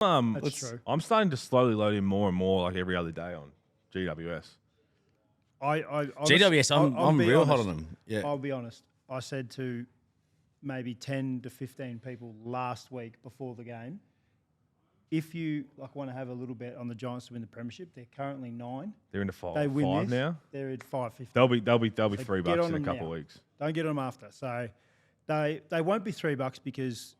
That's true. I'm starting to slowly load in more and more, like every other day on GWS. GWS, I'm real hot on them. Yeah, I'll be honest. I said to maybe 10 to 15 people last week before the game, if you want to have a little bet on the Giants to win the premiership, they're currently 9. They're into five. They win five this, now. They're at 5.50. They'll be $3 get in a couple of weeks. Don't get on them after. So they won't be $3 because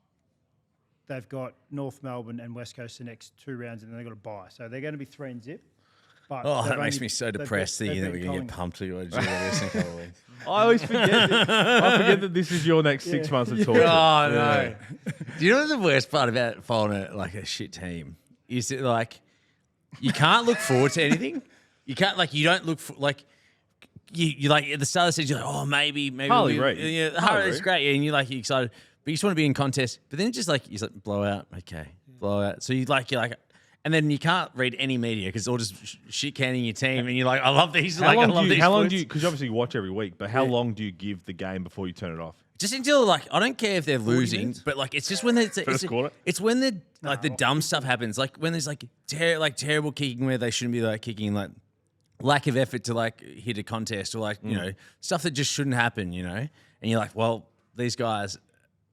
they've got North Melbourne and West Coast the next 2 rounds, and then they've got to buy. So they're going to be 3 and zip. But that makes me so depressed thinking that we're going to get pumped to GWS in a couple of weeks. I always forget. I forget that this is your next 6 months of torture. Oh no! Do you know what the worst part about following a shit team is that you can't look forward to anything. You can't you don't look for you like at the start of the season you're like, oh maybe Harley Reid. Yeah, Harley's great, yeah, and you're excited, but you just want to be in contest. But then it's just you blow out, okay, blow out. So you're like. And then you can't read any media because it's all just shit canning your team, and you're like, I love these. How long do you? Because obviously you watch every week, but how long do you give the game before you turn it off? Just until I don't care if they're losing, but it's just when it's when the dumb stuff happens, when there's terrible kicking where they shouldn't be kicking, lack of effort to hit a contest or stuff that just shouldn't happen, and you're like, well, these guys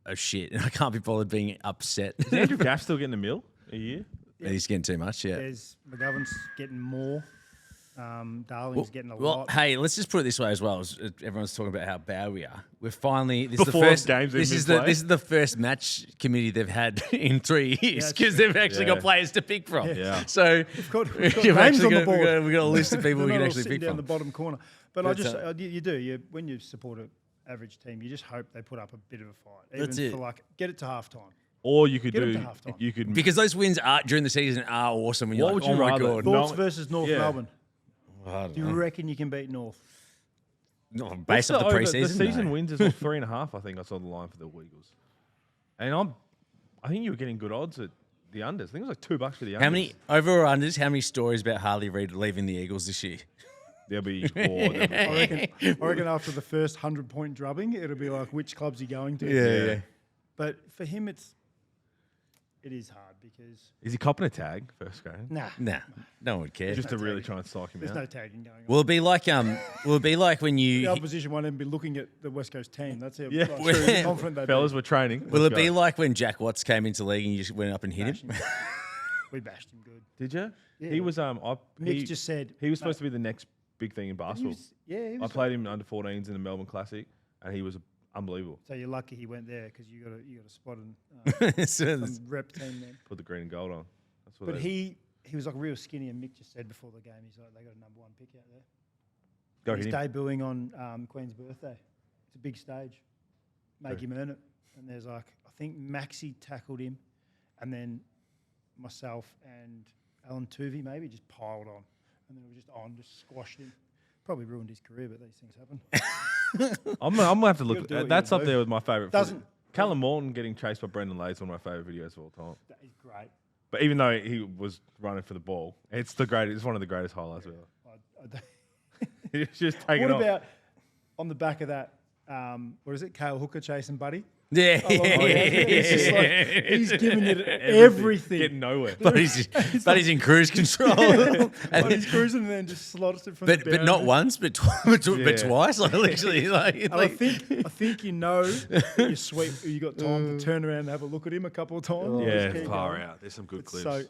are shit, and I can't be bothered being upset. Is Andrew Gaff still getting a mil a year? Yeah. He's getting too much, yeah. There's McGovern's getting more. Darling's getting a lot. Well, hey, let's just put it this way as well. Everyone's talking about how bad we are. We're finally this Before is the first games. This is the first match committee they've had in 3 years because they've actually got players to pick from. Yeah. So we've got names on the board. We've got a list of people we can actually pick down from. the bottom corner. But you do. When you support an average team, you just hope they put up a bit of a fight. That's it. For get it to halftime. Or you could because those wins during the season are awesome. When you're would you oh my rather? god, Thoughts versus North Melbourne. Do you reckon you can beat North? No, based off the preseason. The season wins is 3.5. I think I saw the line for the Eagles, and I think you were getting good odds at the unders. I think it was $2 for the unders. How many over or unders? How many stories about Harley Reid leaving the Eagles this year? There'll be more. I reckon after the first 100-point drubbing, it'll be which club's he going to? Yeah. But for him, it is hard because... Is he copping a tag first game? Nah. No one would care. Just to really try and psych him out. There's no tagging going on. Will it be like when you... The opposition won't even be looking at the West Coast team. That's how confident they Fellas were training. Will it be like when Jack Watts came into league and you just went up and hit him? We bashed him good. Did you? Yeah. He was... Nick just said... He was supposed to be the next big thing in basketball. He was I played him in under 14s in the Melbourne Classic, and he was unbelievable. So you're lucky he went there because you got a spot in some rep team then. Put the green and gold on. That's what. But he was real skinny, and Mick just said before the game, he's like, they got a number 1 pick out there. He's debuting on Queen's birthday. It's a big stage. Make him earn it. And there's I think Maxi tackled him, and then myself and Alan Tuvey maybe just piled on. And then we just squashed him. Probably ruined his career, but these things happen. I'm gonna have to look. That's up there with my favourite. Doesn't Callum Morton getting chased by Brendan Lace, one of my favourite videos of all time. That is great. But even though he was running for the ball, it's one of the greatest highlights ever. He's just taking off. What about on the back of that? What is it? Kale Hooker chasing Buddy. Yeah. It's just he's giving it everything. Getting nowhere. But he's in cruise control. And he's cruising and then just slots it from the but not once, but twice. Literally, I think you sweep. You got time to turn around and have a look at him a couple of times. Yeah, far out. There's some good clips.